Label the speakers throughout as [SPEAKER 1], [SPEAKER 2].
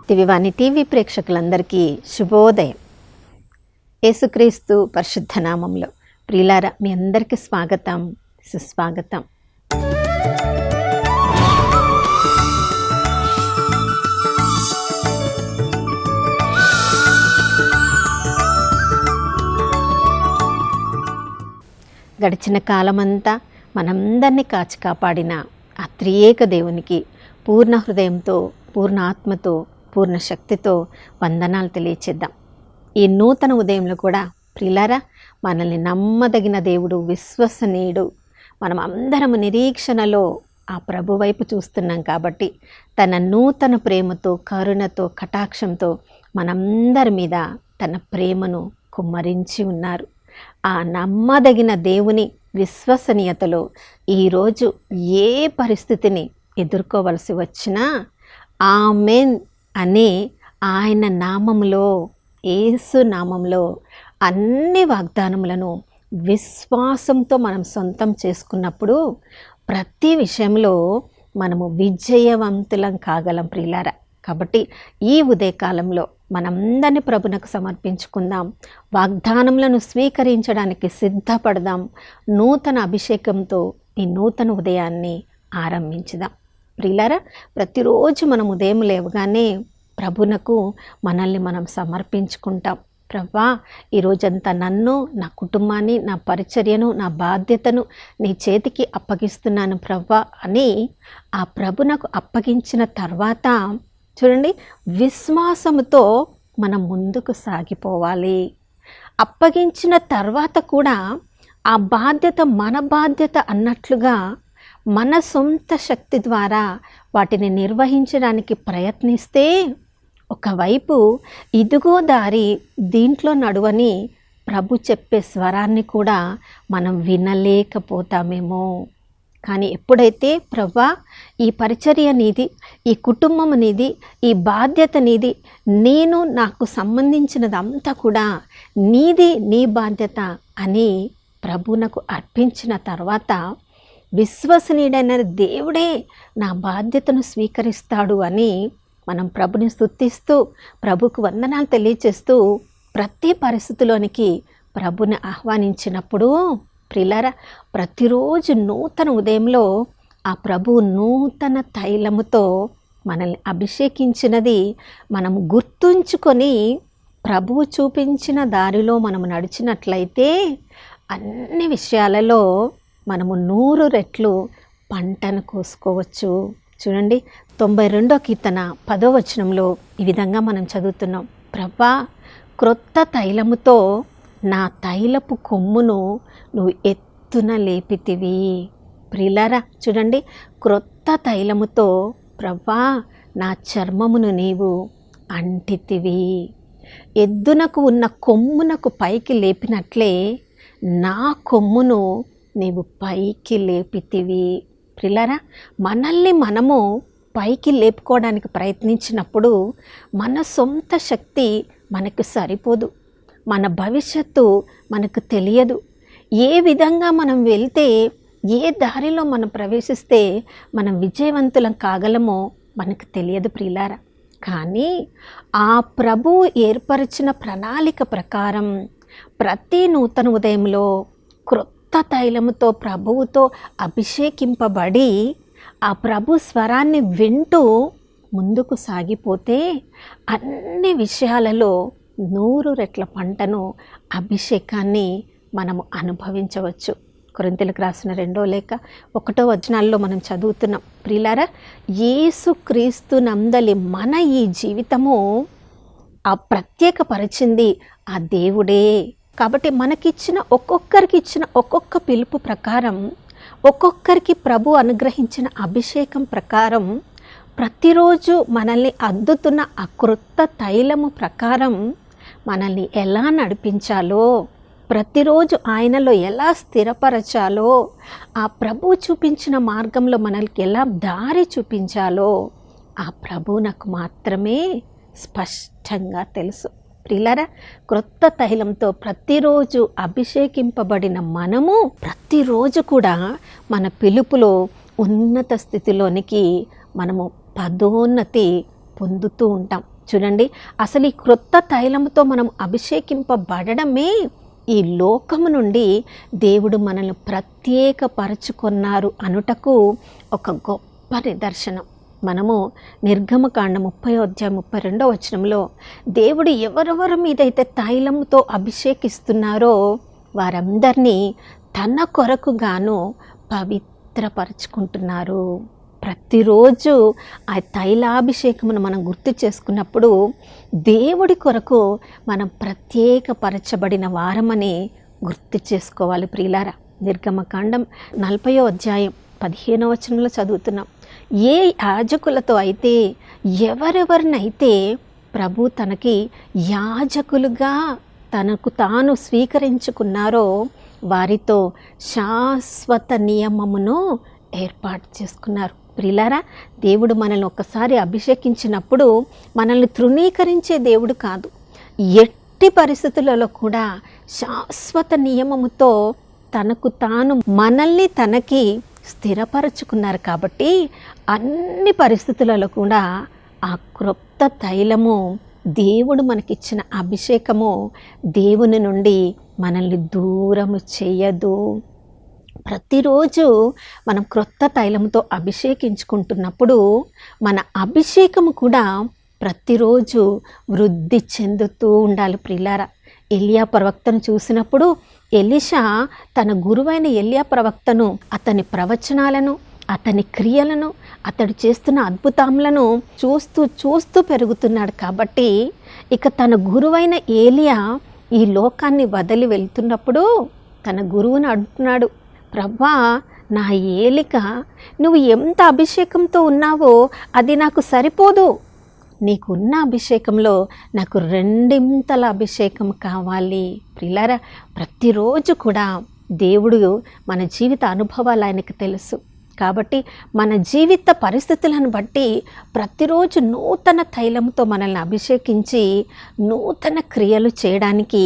[SPEAKER 1] దివ్యవాణి TV ప్రేక్షకులందరికీ శుభోదయం. యేసుక్రీస్తు పరిశుద్ధ నామంలో ప్రియులారా, మీ అందరికీ స్వాగతం, సుస్వాగతం. గడిచిన కాలమంతా మనందరినీ కాచి కాపాడిన ఆ త్రియేక దేవునికి పూర్ణ హృదయంతో, పూర్ణ ఆత్మతో, పూర్ణ శక్తితో వందనాలు తెలియచేద్దాం. ఈ నూతన ఉదయంలో కూడా ప్రియులారా, మనల్ని నమ్మదగిన దేవుడు, విశ్వసనీయుడు, మనం అందరము నిరీక్షణలో ఆ ప్రభు వైపు చూస్తున్నాం కాబట్టి తన నూతన ప్రేమతో, కరుణతో, కటాక్షంతో మనందరి మీద తన ప్రేమను కుమ్మరించి ఉన్నారు. ఆ నమ్మదగిన దేవుని విశ్వసనీయతలో ఈరోజు ఏ పరిస్థితిని ఎదుర్కోవలసి వచ్చినా ఆమేన్ అనే ఆయన నామంలో, యేసు నామంలో అన్ని వాగ్దానములను విశ్వాసంతో మనం సొంతం చేసుకున్నప్పుడు ప్రతి విషయంలో మనము విజయవంతులం కాగలం ప్రియులారా. కాబట్టి ఈ ఉదయకాలంలో మనందరినీ ప్రభునకు సమర్పించుకుందాం, వాగ్దానములను స్వీకరించడానికి సిద్ధపడదాం, నూతన అభిషేకంతో ఈ నూతన ఉదయాన్ని ఆరంభించుదాం. ప్రియులారా, ప్రతిరోజు మనం ఉదయం లేవగానే ప్రభునకు మనల్ని మనం సమర్పించుకుంటాం. ప్రభా, ఈరోజంతా నన్ను, నా కుటుంబాన్ని, నా పరిచర్యను, నా బాధ్యతను నీ చేతికి అప్పగిస్తున్నాను ప్రభా అని ఆ ప్రభునకు అప్పగించిన తర్వాత చూడండి, విశ్వాసముతో మనం ముందుకు సాగిపోవాలి. అప్పగించిన తర్వాత కూడా ఆ బాధ్యత మన బాధ్యత అన్నట్లుగా మన సొంత శక్తి ద్వారా వాటిని నిర్వహించడానికి ప్రయత్నిస్తే ఒకవైపు ఇదిగో దారి, దీంట్లో నడువని ప్రభు చెప్పే స్వరాన్ని కూడా మనం వినలేకపోతామేమో. కానీ ఎప్పుడైతే ప్రభా, ఈ పరిచర్య నీది, ఈ కుటుంబం నీది, ఈ బాధ్యత నీది, నేను నాకు సంబంధించినదంతా కూడా నీది, నీ బాధ్యత అని ప్రభునకు అర్పించిన తర్వాత విశ్వసనీయుడైన దేవుడే నా బాధ్యతను స్వీకరిస్తాడు అని మనం ప్రభుని స్తుతిస్తూ, ప్రభుకు వందనాలు తెలియచేస్తూ ప్రతి పరిస్థితిలోనికి ప్రభుని ఆహ్వానించినప్పుడు ప్రియులారా, ప్రతిరోజు నూతన ఉదయంలో ఆ ప్రభు నూతన తైలముతో మనల్ని అభిషేకించినది మనం గుర్తుంచుకొని ప్రభువు చూపించిన దారిలో మనం నడిచినట్లయితే అన్ని విషయాలలో మనము 100 రెట్లు పంటను కోసుకోవచ్చు. చూడండి, 92వ కీర్తన 10వ వచనంలో ఈ విధంగా మనం చదువుతున్నాం. ప్రభా, క్రొత్త తైలముతో నా తైలపు కొమ్మును నువ్వు ఎత్తున లేపితివి. ప్రియులారా, చూడండి, క్రొత్త తైలముతో ప్రభా నా చర్మమును నీవు అంటితివి. ఎద్దునకు ఉన్న కొమ్మునకు పైకి లేపినట్లే నా కొమ్మును నీవు పైకి లేపితివి. ప్రియులారా, మనల్ని మనము పైకి లేపుకోవడానికి ప్రయత్నించినప్పుడు మన సొంత శక్తి మనకు సరిపోదు, మన భవిష్యత్తు మనకు తెలియదు. ఏ విధంగా మనం వెళ్తే, ఏ దారిలో మనం ప్రవేశిస్తే మనం విజయవంతులం కాగలమో మనకు తెలియదు ప్రియులారా. కానీ ఆ ప్రభు ఏర్పరిచిన ప్రణాళిక ప్రకారం ప్రతి నూతన ఉదయంలో క్రొత్త తైలముతో ప్రభువుతో అభిషేకింపబడి ఆ ప్రభు స్వరాన్ని వింటూ ముందుకు సాగిపోతే అన్ని విషయాలలో 100 రెట్ల పంటను, అభిషేకాన్ని మనము అనుభవించవచ్చు. కొరింథీయులకు రాసిన 2వ లేఖ 1వ వచనాల్లో మనం చదువుతున్నాం. ప్రియులారా, యేసుక్రీస్తు నందలి మన ఈ జీవితము ఆ ప్రత్యేకపరిచింది ఆ దేవుడే. కాబట్టి మనకిచ్చిన ఒక్కొక్కరికి ఇచ్చిన ఒక్కొక్క పిలుపు ప్రకారం, ఒక్కొక్కరికి ప్రభు అనుగ్రహించిన అభిషేకం ప్రకారం, ప్రతిరోజు మనల్ని అద్దుతున్న ఆ క్రొత్త తైలము ప్రకారం మనల్ని ఎలా నడిపించాలో, ప్రతిరోజు ఆయనలో ఎలా స్థిరపరచాలో, ఆ ప్రభు చూపించిన మార్గంలో మనల్ని ఎలా దారి చూపించాలో ఆ ప్రభువునకు మాత్రమే స్పష్టంగా తెలుసు. ప్రియులారా, క్రొత్త తైలంతో ప్రతిరోజు అభిషేకింపబడిన మనము ప్రతిరోజు కూడా మన పిలుపులో ఉన్నత స్థితిలోనికి మనము పదోన్నతి పొందుతూ ఉంటాం. చూడండి, అసలు ఈ క్రొత్త తైలముతో మనం అభిషేకింపబడడమే ఈ లోకము నుండి దేవుడు మనల్ని ప్రత్యేకపరచుకున్నారు అనుటకు ఒక గొప్ప నిదర్శనం. మనము నిర్గమకాండ 30:32 దేవుడు ఎవరెవరి మీదైతే తైలముతో అభిషేకిస్తున్నారో వారందరినీ తన కొరకుగాను పవిత్రపరచుకుంటున్నారు. ప్రతిరోజు ఆ తైలాభిషేకమును మనం గుర్తు చేసుకున్నప్పుడు దేవుడి కొరకు మనం ప్రత్యేకపరచబడిన వారమని గుర్తు చేసుకోవాలి ప్రియులారా. నిర్గమకాండం 40:15 చదువుతున్నాం. ఏ యాజకులతో అయితే ఎవరెవరినైతే ప్రభు తనకి యాజకులుగా తనకు తాను స్వీకరించుకున్నారో వారితో శాశ్వత నియమమును ఏర్పాటు చేసుకున్నారు. ప్రియులారా, దేవుడు మనల్ని ఒక్కసారి అభిషేకించినప్పుడు మనల్ని తృణీకరించే దేవుడు కాదు. ఎట్టి పరిస్థితులలో కూడా శాశ్వత నియమముతో తనకు తాను మనల్ని తనకి స్థిరపరచుకున్నారు. కాబట్టి అన్ని పరిస్థితులలో కూడా ఆ క్రొత్త తైలము, దేవుడు మనకిచ్చిన అభిషేకము దేవుని నుండి మనల్ని దూరము చేయదు. ప్రతిరోజు మనం క్రొత్త తైలంతో అభిషేకించుకుంటున్నప్పుడు మన అభిషేకము కూడా ప్రతిరోజు వృద్ధి చెందుతూ ఉండాలి ప్రియులారా. ఎలియా ప్రవక్తను చూసినప్పుడు ఎలీషా తన గురువైన ఎలియా ప్రవక్తను, అతని ప్రవచనాలను, అతని క్రియలను, అతడు చేస్తున్న అద్భుతములను చూస్తూ పెరుగుతున్నాడు. కాబట్టి ఇక తన గురువైన ఏలియా ఈ లోకాన్ని వదిలి వెళ్తున్నప్పుడు తన గురువుని అడుగుతున్నాడు, ప్రభా, నా ఏలిక నువ్వు ఎంత అభిషేకంతో ఉన్నావో అది నాకు సరిపోదు. నీకున్న అభిషేకంలో నాకు 2 అభిషేకం కావాలి. ప్రియులారా, ప్రతిరోజు కూడా దేవుడు మన జీవిత అనుభవాలు ఆయనకు తెలుసు. కాబట్టి మన జీవిత పరిస్థితులను బట్టి ప్రతిరోజు నూతన తైలంతో మనల్ని అభిషేకించి నూతన క్రియలు చేయడానికి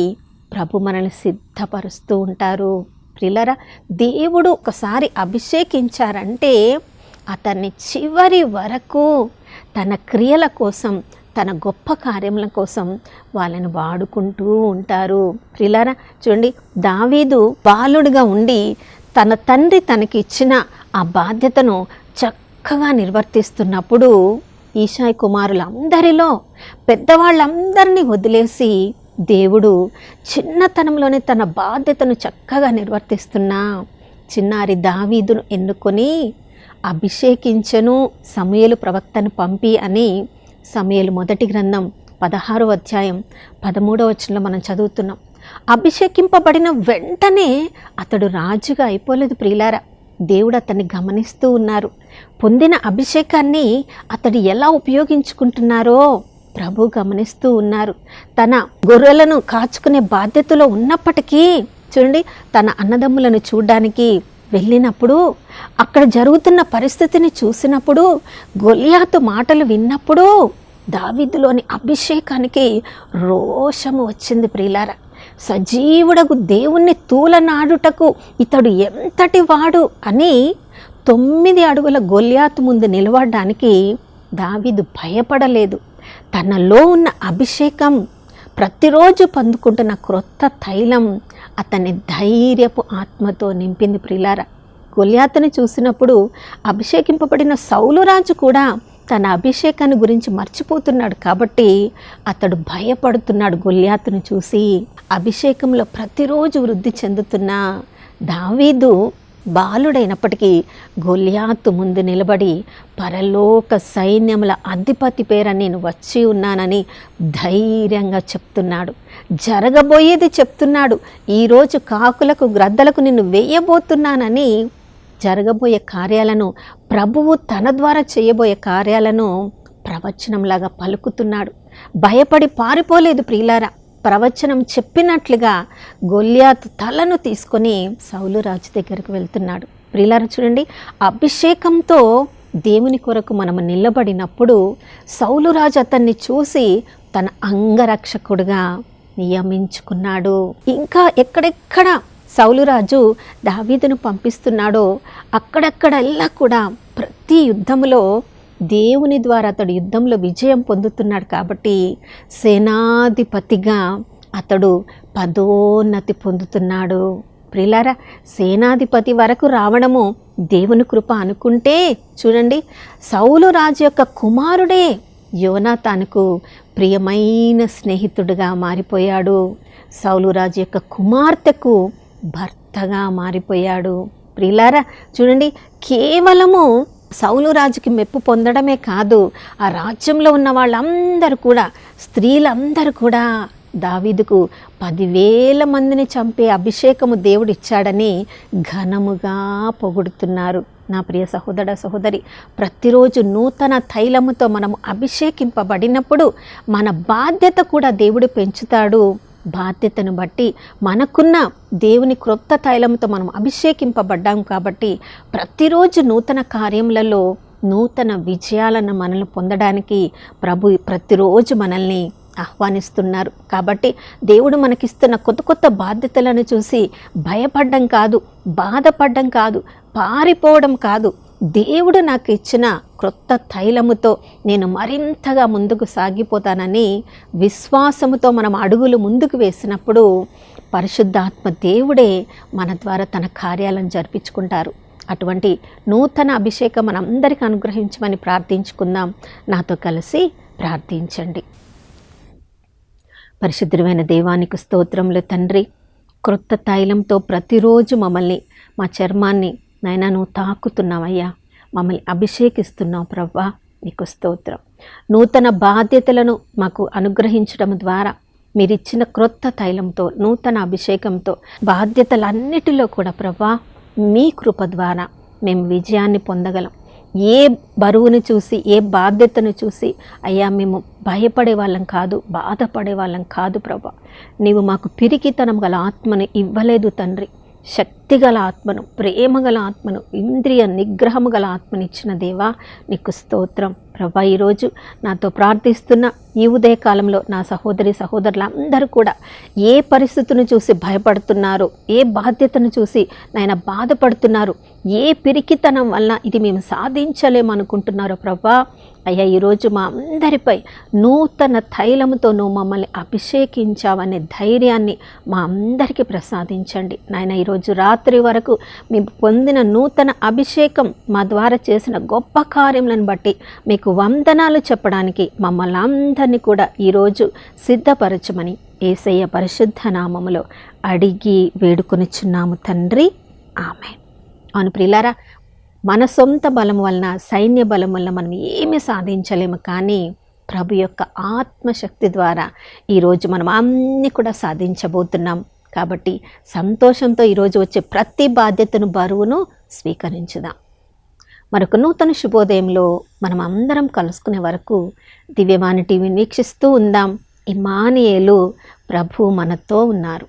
[SPEAKER 1] ప్రభు మనల్ని సిద్ధపరుస్తూ ఉంటారు. ప్రియులారా, దేవుడు ఒకసారి అభిషేకించారంటే అతన్ని చివరి వరకు తన క్రియల కోసం, తన గొప్ప కార్యముల కోసం వాళ్ళని వాడుకుంటూ ఉంటారు. ప్రియులారా, చూడండి, దావీదు బాలుడిగా ఉండి తన తండ్రి తనకి ఇచ్చిన ఆ బాధ్యతను చక్కగా నిర్వర్తిస్తున్నప్పుడు ఈశాయి కుమారులందరిలో పెద్దవాళ్ళందరినీ వదిలేసి దేవుడు చిన్నతనంలోనే తన బాధ్యతను చక్కగా నిర్వర్తిస్తున్న చిన్నారి దావీదును ఎన్నుకొని అభిషేకించెను, సమూయేలు ప్రవక్తను పంపి అని సమూయేలు మొదటి గ్రంథం 16:13 మనం చదువుతున్నాం. అభిషేకింపబడిన వెంటనే అతడు రాజుగా అయిపోలేదు ప్రియులారా. దేవుడు అతన్ని గమనిస్తూ ఉన్నారు. పొందిన అభిషేకాన్ని అతడు ఎలా ఉపయోగించుకుంటున్నారో ప్రభు గమనిస్తూ ఉన్నారు. తన గొర్రెలను కాచుకునే బాధ్యతలో ఉన్నప్పటికీ చూడండి, తన అన్నదమ్ములను చూడడానికి వెళ్ళినప్పుడు, అక్కడ జరుగుతున్న పరిస్థితిని చూసినప్పుడు, గొలియాతు మాటలు విన్నప్పుడు దావీదులోని అభిషేకానికి రోషము వచ్చింది ప్రియులారా. సజీవుడకు దేవుణ్ణి తూలనాడుటకు ఇతడు ఎంతటి వాడు అని 9 అడుగుల గొలియాతు ముందు నిలబడడానికి దావీదు భయపడలేదు. తనలో ఉన్న అభిషేకం, ప్రతిరోజు పొందుకుంటున్న క్రొత్త తైలం అతన్ని ధైర్యపు ఆత్మతో నింపింది ప్రియులారా. గొలియాతుని చూసినప్పుడు అభిషేకింపబడిన సౌలు రాజు కూడా తన అభిషేకాన్ని గురించి మర్చిపోతున్నాడు. కాబట్టి అతడు భయపడుతున్నాడు గొలియాతుని చూసి. అభిషేకంలో ప్రతిరోజు వృద్ధి చెందుతున్న దావీదు బాలుడైనప్పటికీ గొలియాతు ముందు నిలబడి పరలోక సైన్యముల అధిపతి పేర నేను వచ్చి ఉన్నానని ధైర్యంగా చెప్తున్నాడు. జరగబోయేది చెప్తున్నాడు. ఈరోజు కాకులకు, గ్రద్దలకు నిన్ను వేయబోతున్నానని జరగబోయే కార్యాలను, ప్రభువు తన ద్వారా చేయబోయే కార్యాలను ప్రవచనంలాగా పలుకుతున్నాడు. భయపడి పారిపోలేదు ప్రియులారా. ప్రవచనం చెప్పినట్లుగా గొలియాతు తలను తీసుకొని సౌలు రాజు దగ్గరకు వెళ్తున్నాడు. ప్రియులారా, చూడండి, అభిషేకంతో దేవుని కొరకు మనము నిలబడినప్పుడు సౌలు రాజు అతన్ని చూసి తన అంగరక్షకుడుగా నియమించుకున్నాడు. ఇంకా ఎక్కడెక్కడ సౌలు రాజు దావీదును పంపిస్తున్నాడో అక్కడక్కడల్లా కూడా ప్రతి యుద్ధములో దేవుని ద్వారా అతడు యుద్ధంలో విజయం పొందుతున్నాడు కాబట్టి సేనాధిపతిగా అతడు పదోన్నతి పొందుతున్నాడు. ప్రియులారా, సేనాధిపతి వరకు రావడము దేవుని కృప అనుకుంటే చూడండి, సౌలు రాజు యొక్క కుమారుడే యోనాతానుకు ప్రియమైన స్నేహితుడిగా మారిపోయాడు. సౌలు రాజు యొక్క కుమార్తెకు భర్తగా మారిపోయాడు. ప్రియులారా చూడండి, కేవలము సౌలు రాజుకి మెప్పు పొందడమే కాదు, ఆ రాజ్యంలో ఉన్న వాళ్ళందరూ కూడా, స్త్రీలందరూ కూడా దావీదుకు 10,000 మందిని చంపే అభిషేకము దేవుడు ఇచ్చాడని ఘనముగా పొగుడుతున్నారు. నా ప్రియ సహోదర సహోదరి, ప్రతిరోజు నూతన తైలముతో మనము అభిషేకింపబడినప్పుడు మన బాధ్యత కూడా దేవుడు పెంచుతాడు. బాధ్యతను బట్టి మనకున్న దేవుని క్రొత్త తైలంతో మనం అభిషేకింపబడ్డాం కాబట్టి ప్రతిరోజు నూతన కార్యములలో నూతన విజయాలను మనల్ని పొందడానికి ప్రభు ప్రతిరోజు మనల్ని ఆహ్వానిస్తున్నారు. కాబట్టి దేవుడు మనకిస్తున్న కొత్త కొత్త బాధ్యతలను చూసి భయపడడం కాదు, బాధపడడం కాదు, పారిపోవడం కాదు, దేవుడు నాకు ఇచ్చిన క్రొత్త తైలముతో నేను మరింతగా ముందుకు సాగిపోతానని విశ్వాసముతో మనం అడుగులు ముందుకు వేసినప్పుడు పరిశుద్ధాత్మ దేవుడే మన ద్వారా తన కార్యాలను జరిపించుకుంటారు. అటువంటి నూతన అభిషేకం మనందరికీ అనుగ్రహించమని ప్రార్థించుకుందాం. నాతో కలిసి ప్రార్థించండి. పరిశుద్ధమైన దేవానికి స్తోత్రములు తండ్రి. క్రొత్త తైలంతో ప్రతిరోజు మమ్మల్ని, మా చర్మాన్ని నాయనా నువ్వు తాకుతున్నావయ్యా, మమ్మల్ని అభిషేకిస్తున్నావు ప్రవ్వా, నీకు స్తోత్రం. నూతన బాధ్యతలను మాకు అనుగ్రహించడం ద్వారా మీరిచ్చిన క్రొత్త తైలంతో, నూతన అభిషేకంతో బాధ్యతలన్నిటిలో కూడా ప్రవ్వా మీ కృప ద్వారా మేము విజయాన్ని పొందగలం. ఏ బరువుని చూసి, ఏ బాధ్యతను చూసి అయ్యా మేము భయపడే వాళ్ళం కాదు, బాధపడే వాళ్ళం కాదు ప్రభా. నీవు మాకు పిరికితనం గల ఆత్మను ఇవ్వలేదు తండ్రి. శక్తిగల ఆత్మను, ప్రేమగల ఆత్మను, ఇంద్రియ నిగ్రహము గల ఆత్మను ఇచ్చిన దేవా నీకు స్తోత్రం ప్రభా. ఈరోజు నాతో ప్రార్థిస్తున్న ఈ ఉదయకాలంలో నా సహోదరి సహోదరులందరూ కూడా ఏ పరిస్థితిని చూసి భయపడుతున్నారు, ఏ బాధ్యతను చూసి నాయన బాధపడుతున్నారు, ఏ పిరికితనం వల్ల ఇది మేము సాధించలేమనుకుంటున్నారో ప్రభా, అయ్యా ఈరోజు మా అందరిపై నూతన తైలముతో నువ్వు మమ్మల్ని అభిషేకించావనే ధైర్యాన్ని మా అందరికీ ప్రసాదించండి నాయన. ఈరోజు రాత్రి వరకు మేము పొందిన నూతన అభిషేకం, మా ద్వారా చేసిన గొప్ప కార్యములను బట్టి మీకు వందనాలు చెప్పడానికి మమ్మల్ని అందరినీ కూడా ఈరోజు సిద్ధపరచమని యేసయ్య పరిశుద్ధ నామములో అడిగి వేడుకొనిచున్నాము తండ్రి, ఆమేన్. అవును ప్రియులారా, మన సొంత బలం వలన, సైన్య బలం వలన మనం ఏమీ సాధించలేము, కానీ ప్రభు యొక్క ఆత్మశక్తి ద్వారా ఈరోజు మనం అన్నీ కూడా సాధించబోతున్నాం. కాబట్టి సంతోషంతో ఈరోజు వచ్చే ప్రతి బాధ్యతను, బరువును స్వీకరించుదాం. మరొక నూతన శుభోదయంలో మనం అందరం కలుసుకునే వరకు దివ్యవాణి టీవీని వీక్షిస్తూ ఉందాం. ఇమ్మానుయేలు, ప్రభు మనతో ఉన్నారు.